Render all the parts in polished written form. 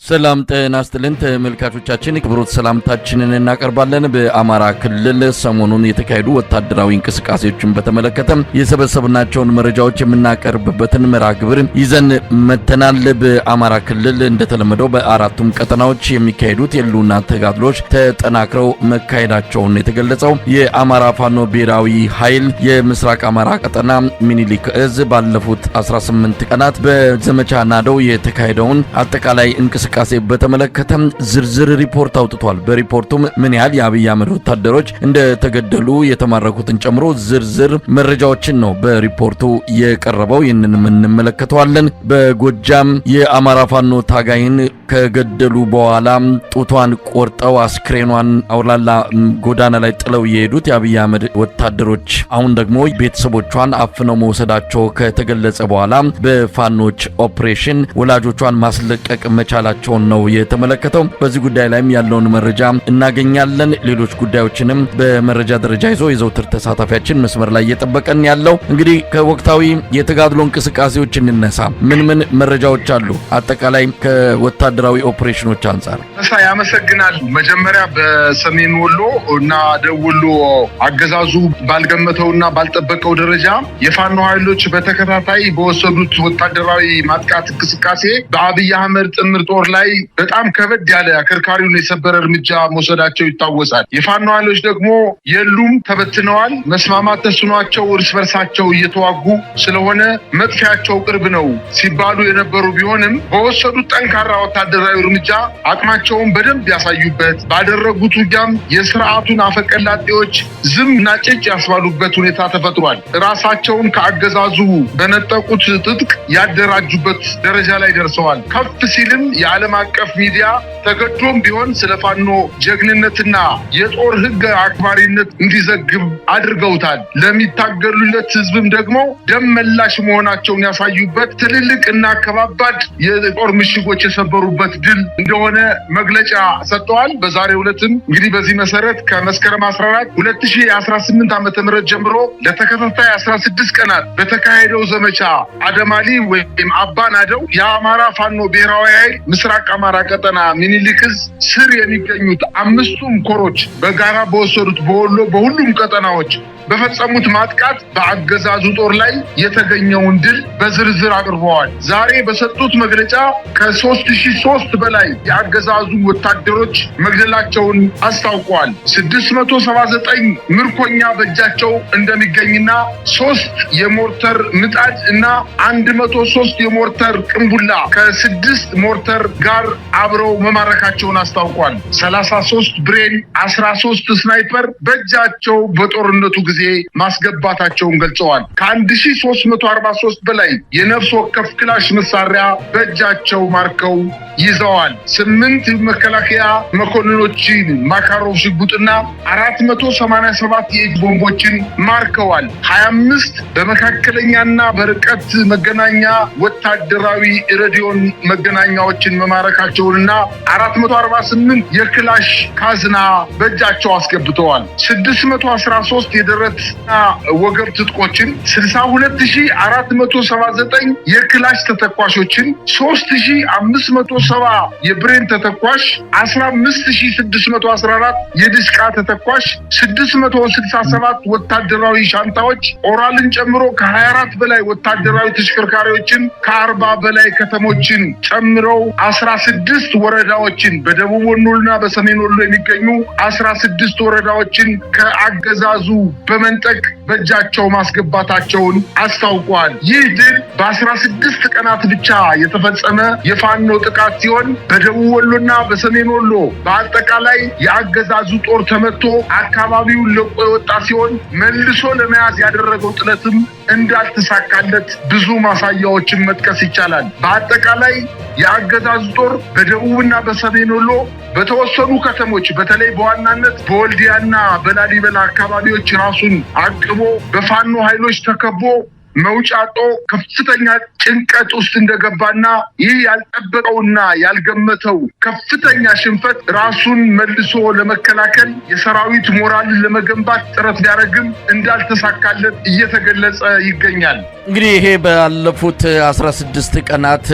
ሰላም ጤና ይስጥልን ተመልካቾቻችን ክብሮት ሰላምታችንን እናቀርባለን። በአማራ ክልል ሰሞኑን የተካሄዱ ወታደራዊ እንቅስቃሴዎችን በተመለከተ የሰበሰብናቸውን መረጃዎች የምናቀርብበትን መርሃ ግብር ይዘን መተናል። በአማራ ክልል እንደተለመደው በአራቱም ቀጠናዎች የሚካሄዱት የህልውና ተጋድሎች ተጠናክረው መካሄዳቸውን የተገለጸው የአማራ ፋኖ ብሔራዊ ኃይል የምስራቅ አማራ ቀጠና ሚኒሊክ እዝ ባለፉት 18 ቀናት በዘመቻ ናደው የተካሄደውን አጠቃላይ እንቅስቃሴ በተመለከተ ዝርዝር ሪፖርት አውጥቷል። በሪፖርቱም ምን ያህል የአብይ አህመድ ወታደሮች እንደተገደሉ የተማረኩትን ጨምሮ ዝርዝር መረጃዎችን ነው በሪፖርቱ የቀረበው። ይህንንም እንመለከተዋለን። በጎጃም የአማራ ፋኖ ታጋይን ከገደሉ በኋላ ጡቷን ቆርጠው አስክሬኗን አውላላ ጎዳና ላይ ጥለው የሄዱት የአብይ አህመድ ወታደሮች አሁን ደግሞ ቤተሰቦቿን አፍነው መውሰዳቸው ከተገለጸ በኋላ በፋኖች ኦፕሬሽን ወላጆቿን ማስለቀቅ መቻላቸው ነው የተመለከተው። በዚህ ጉዳይ ላይም ያለውን መረጃ እናገኛለን። ሌሎች ጉዳዮችንም በመረጃ ደረጃ ይዞ የዘውትር ተሳታፊያችን መስመር ላይ እየጠበቀን ያለው እንግዲህ ከወቅታዊ የተጋድሎ እንቅስቃሴዎች እንነሳ። ምን መረጃዎች አሉ? አጠቃላይ ከወታደራዊ ኦፕሬሽኖች አንፃር ያመሰግናል። መጀመሪያ በሰሜን ወሎ እና ደቡብ ወሎ አገዛዙ ባልገመተውና ባልጠበቀው ደረጃ የፋኖ ኃይሎች በተከታታይ በወሰዱት ወታደራዊ ማጥቃት እንቅስቃሴ በአብይ አህመድ ጥምር ጦር ላይ በጣም ከበድ ያለ አከርካሪውን የሰበረ እርምጃ መውሰዳቸው ይታወሳል። የፋኖ ኃይሎች ደግሞ የሉም፣ ተበትነዋል። መስማማት ተስኗቸው እርስ በርሳቸው እየተዋጉ ስለሆነ መጥፊያቸው ቅርብ ነው ሲባሉ የነበሩ ቢሆንም በወሰዱት ጠንካራ ወታደራዊ እርምጃ አቅማቸውን በደንብ ያሳዩበት፣ ባደረጉት ውጊያም የስርዓቱን አፈቀላጤዎች ዝም እና ጭጭ ያስባሉበት ሁኔታ ተፈጥሯል። ራሳቸውን ከአገዛዙ በነጠቁት ትጥቅ ያደራጁበት ደረጃ ላይ ደርሰዋል። ከፍ ሲልም የዓለም አቀፍ ሚዲያ ተገዶም ቢሆን ስለ ፋኖ ጀግንነትና የጦር ሕግ አክባሪነት እንዲዘግብ አድርገውታል። ለሚታገሉለት ህዝብም ደግሞ ደም መላሽ መሆናቸውን ያሳዩበት ትልልቅ እና ከባባድ የጦር ምሽጎች የሰበሩበት ድል እንደሆነ መግለጫ ሰጥተዋል። በዛሬው ዕለትም እንግዲህ በዚህ መሰረት ከመስከረም 14 2018 ዓ.ም ጀምሮ ለተከታታይ 16 ቀናት በተካሄደው ዘመቻ አደማሊ ወይም አባናደው የአማራ ፋኖ ብሔራዊ ኃይል ምስራቅ አማራ ቀጠና ሚኒሊክ እዝ ስር የሚገኙት አምስቱም ኮሮች በጋራ በወሰዱት በወሎ በሁሉም ቀጠናዎች በፈጸሙት ማጥቃት በአገዛዙ ጦር ላይ የተገኘውን ድል በዝርዝር አቅርበዋል። ዛሬ በሰጡት መግለጫ ከ3003 በላይ የአገዛዙ ወታደሮች መግደላቸውን አስታውቀዋል። 679 ምርኮኛ በእጃቸው እንደሚገኝና 3 የሞርተር ምጣድ እና 103 የሞርተር ቅንቡላ ከ6 ሞርተር ጋር አብረው መማረካቸውን አስታውቋል። 33 ብሬን፣ 13 ስናይፐር በእጃቸው በጦርነቱ ጊዜ ማስገባታቸውን ገልጸዋል። ከ1343 በላይ የነፍስ ወከፍ ክላሽ መሳሪያ በእጃቸው ማርከው ይዘዋል። 8 መከላከያ መኮንኖችን ማካሮቭ ሽጉጥና 487 የእጅ ቦምቦችን ማርከዋል። 25 በመካከለኛና በርቀት መገናኛ ወታደራዊ ሬዲዮን መገናኛዎችን መማረካቸውንና 448 የክላሽ ካዝና በእጃቸው አስገብተዋል። 613 የደረትና ወገብ ትጥቆችን፣ 62479 የክላሽ ተተኳሾችን፣ 3570 የብሬን ተተኳሽ፣ 15614 የድሽቃ ተተኳሽ፣ 667 ወታደራዊ ሻንጣዎች ኦራልን ጨምሮ ከ24 በላይ ወታደራዊ ተሽከርካሪዎችን፣ ከ40 በላይ ከተሞችን ጨምረው 16 ወረዳዎችን በደቡብ ወሎና በሰሜን ወሎ የሚገኙ 16 ወረዳዎችን ከአገዛዙ በመንጠቅ በእጃቸው ማስገባታቸውን አስታውቋል። ይህ ድል በ16 ቀናት ብቻ የተፈጸመ የፋኖ ጥቃት ሲሆን በደቡብ ወሎና በሰሜን ወሎ በአጠቃላይ የአገዛዙ ጦር ተመቶ አካባቢውን ለቆ የወጣ ሲሆን መልሶ ለመያዝ ያደረገው ጥረትም እንዳልተሳካለት ብዙ ማሳያዎችን መጥቀስ ይቻላል። በአጠቃላይ የአገዛዙ ጦር በደቡብና በሰሜን ወሎ በተወሰኑ ከተሞች በተለይ በዋናነት በወልዲያና በላሊበላ አካባቢዎች ራሱን አቅቦ በፋኖ ኃይሎች ተከቦ መውጫጦ ከፍተኛ ጭንቀት ውስጥ እንደገባና ይህ ያልጠበቀውና ያልገመተው ከፍተኛ ሽንፈት ራሱን መልሶ ለመከላከል የሰራዊት ሞራል ለመገንባት ጥረት ቢያደርግም እንዳልተሳካለት እየተገለጸ ይገኛል። እንግዲህ ይሄ ባለፉት 16 ቀናት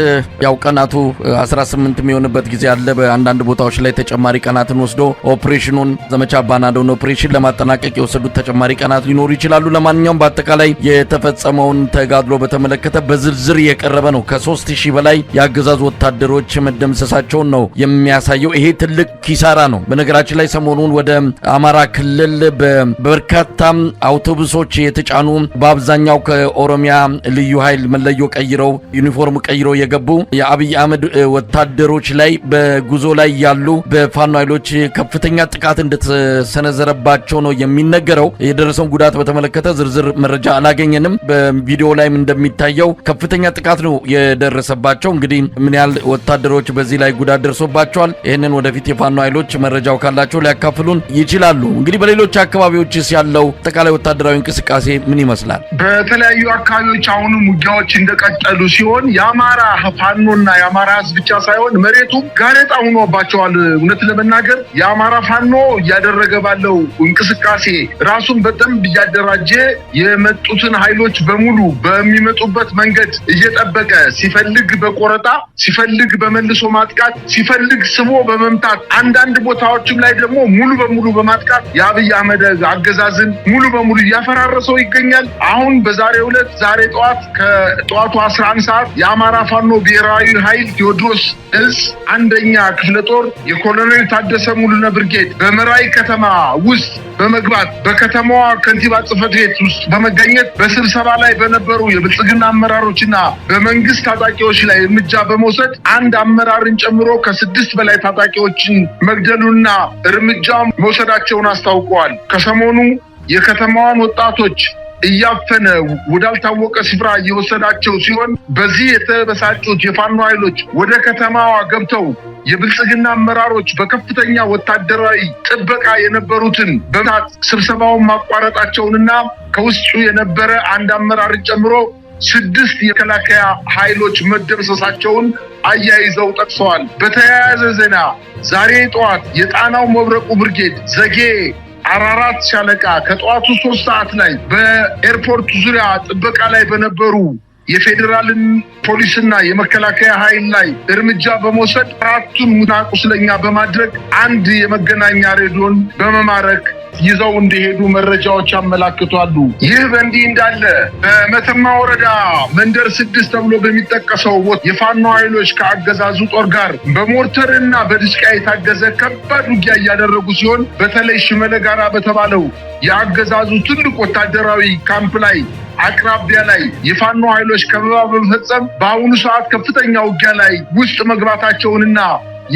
ያው ቀናቱ 18 የሚሆንበት ጊዜ አለ። በአንዳንድ ቦታዎች ላይ ተጨማሪ ቀናትን ወስዶ ኦፕሬሽኑን ዘመቻ ባናዶን ኦፕሬሽን ለማጠናቀቅ የወሰዱት ተጨማሪ ቀናት ሊኖሩ ይችላሉ። ለማንኛውም በአጠቃላይ የተፈጸመውን ተጋድሎ በተመለከተ በዝርዝር የቀረበ ነው። ከ3000 በላይ የአገዛዙ ወታደሮች መደምሰሳቸውን ነው የሚያሳየው። ይሄ ትልቅ ኪሳራ ነው። በነገራችን ላይ ሰሞኑን ወደ አማራ ክልል በበርካታ አውቶቡሶች የተጫኑ በአብዛኛው ከኦሮሚያ ልዩ ኃይል መለዮ ቀይረው ዩኒፎርም ቀይረው የገቡ የአብይ አህመድ ወታደሮች ላይ በጉዞ ላይ ያሉ በፋኖ ኃይሎች ከፍተኛ ጥቃት እንደተሰነዘረባቸው ነው የሚነገረው። የደረሰውን ጉዳት በተመለከተ ዝርዝር መረጃ አላገኘንም። በቪዲዮ ላይም እንደሚታየው ከፍተኛ ጥቃት ነው የደረሰባቸው። እንግዲህ ምን ያህል ወታደሮች በዚህ ላይ ጉዳት ደርሶባቸዋል፣ ይህንን ወደፊት የፋኖ ኃይሎች መረጃው ካላቸው ሊያካፍሉን ይችላሉ። እንግዲህ በሌሎች አካባቢዎችስ ያለው አጠቃላይ ወታደራዊ እንቅስቃሴ ምን ይመስላል? በተለያዩ አካባቢዎች አሁንም ውጊያዎች እንደቀጠሉ ሲሆን የአማራ ፋኖና የአማራ ህዝብ ብቻ ሳይሆን መሬቱ ጋሬጣ ሆኖባቸዋል። እውነት ለመናገር የአማራ ፋኖ እያደረገ ባለው እንቅስቃሴ ራሱን በደንብ እያደራጀ የመጡትን ኃይሎች በሙሉ በሚመጡበት መንገድ እየጠበቀ ሲፈልግ በቆረጣ ሲፈልግ በመልሶ ማጥቃት ሲፈልግ ስቦ በመምታት አንዳንድ ቦታዎችም ላይ ደግሞ ሙሉ በሙሉ በማጥቃት የአብይ አህመድ አገዛዝን ሙሉ በሙሉ እያፈራረሰው ይገኛል። አሁን በዛሬው ዕለት ዛሬ ከጠዋቱ 11 ሰዓት የአማራ ፋኖ ብሔራዊ ኃይል ቴዎድሮስ እዝ አንደኛ ክፍለ ጦር የኮሎኔል ታደሰ ሙሉነ ብርጌድ በመራይ ከተማ ውስጥ በመግባት በከተማዋ ከንቲባ ጽሕፈት ቤት ውስጥ በመገኘት በስብሰባ ላይ በነበሩ የብልጽግና አመራሮችና በመንግስት ታጣቂዎች ላይ እርምጃ በመውሰድ አንድ አመራርን ጨምሮ ከ6 በላይ ታጣቂዎችን መግደሉና እርምጃ መውሰዳቸውን አስታውቀዋል። ከሰሞኑ የከተማዋን ወጣቶች እያፈነ ወዳልታወቀ ስፍራ እየወሰዳቸው ሲሆን በዚህ የተበሳጩት የፋኖ ኃይሎች ወደ ከተማዋ ገብተው የብልጽግና አመራሮች በከፍተኛ ወታደራዊ ጥበቃ የነበሩትን በታት ስብሰባውን ማቋረጣቸውንና ከውስጡ የነበረ አንድ አመራርን ጨምሮ 6 የመከላከያ ኃይሎች መደምሰሳቸውን አያይዘው ጠቅሰዋል። በተያያዘ ዜና ዛሬ ጠዋት የጣናው መብረቁ ብርጌድ ዘጌ አራራት ሻለቃ ከጠዋቱ 3 ሰዓት ላይ በኤርፖርት ዙሪያ ጥበቃ ላይ በነበሩ የፌዴራልን ፖሊስና የመከላከያ ኃይል ላይ እርምጃ በመውሰድ 4ቱን ሙትና ቁስለኛ በማድረግ አንድ የመገናኛ ሬዲዮን በመማረክ ይዘው እንደሄዱ መረጃዎች ያመላክታሉ። ይህ በእንዲህ እንዳለ በመተማ ወረዳ መንደር 6 ተብሎ በሚጠቀሰው የፋኖ ኃይሎች ከአገዛዙ ጦር ጋር በሞርተርና በድሽቃ የታገዘ ከባድ ውጊያ እያደረጉ ሲሆን በተለይ ሽመለ ጋራ በተባለው የአገዛዙ ትልቅ ወታደራዊ ካምፕ ላይ አቅራቢያ ላይ የፋኖ ኃይሎች ከበባ በመፈጸም በአሁኑ ሰዓት ከፍተኛ ውጊያ ላይ ውስጥ መግባታቸውንና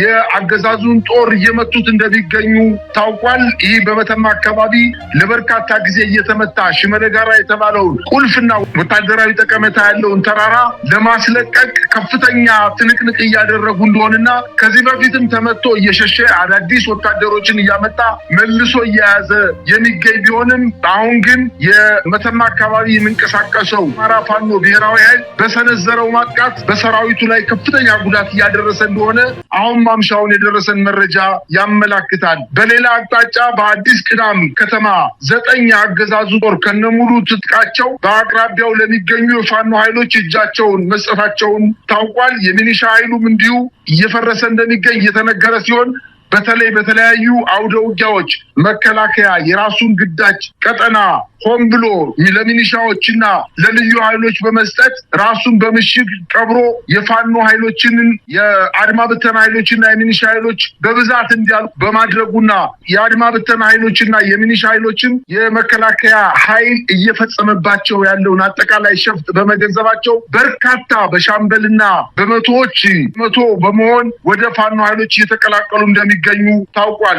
የአገዛዙን ጦር እየመቱት እንደሚገኙ ታውቋል። ይህ በመተማ አካባቢ ለበርካታ ጊዜ እየተመታ ሽመለ ጋራ የተባለውን ቁልፍና ወታደራዊ ጠቀሜታ ያለውን ተራራ ለማስለቀቅ ከፍተኛ ትንቅንቅ እያደረጉ እንደሆነና ከዚህ በፊትም ተመቶ እየሸሸ አዳዲስ ወታደሮችን እያመጣ መልሶ እየያዘ የሚገኝ ቢሆንም አሁን ግን የመተማ አካባቢ የሚንቀሳቀሰው አማራ ፋኖ ብሔራዊ ኃይል በሰነዘረው ማጥቃት በሰራዊቱ ላይ ከፍተኛ ጉዳት እያደረሰ እንደሆነ አሁን ማምሻውን የደረሰን መረጃ ያመላክታል። በሌላ አቅጣጫ በአዲስ ቅዳም ከተማ 9 አገዛዙ ጦር ከነሙሉ ትጥቃቸው በአቅራቢያው ለሚገኙ የፋኖ ኃይሎች እጃቸውን መስጠታቸውን ታውቋል። የሚኒሻ ኃይሉም እንዲሁ እየፈረሰ እንደሚገኝ እየተነገረ ሲሆን በተለያዩ አውደ ውጊያዎች መከላከያ የራሱን ግዳጅ ቀጠና ሆን ብሎ ለሚኒሻዎችና ለልዩ ኃይሎች በመስጠት ራሱን በምሽግ ቀብሮ የፋኖ ኃይሎችን የአድማ ብተና ኃይሎችና የሚኒሻ ኃይሎች በብዛት እንዲያልቁ በማድረጉና የአድማ ብተና ኃይሎችና የሚኒሻ ኃይሎችን የመከላከያ ኃይል እየፈጸመባቸው ያለውን አጠቃላይ ሸፍጥ በመገንዘባቸው በርካታ በሻምበልና በመቶ በመሆን ወደ ፋኖ ኃይሎች እየተቀላቀሉ እንደሚገኙ ታውቋል።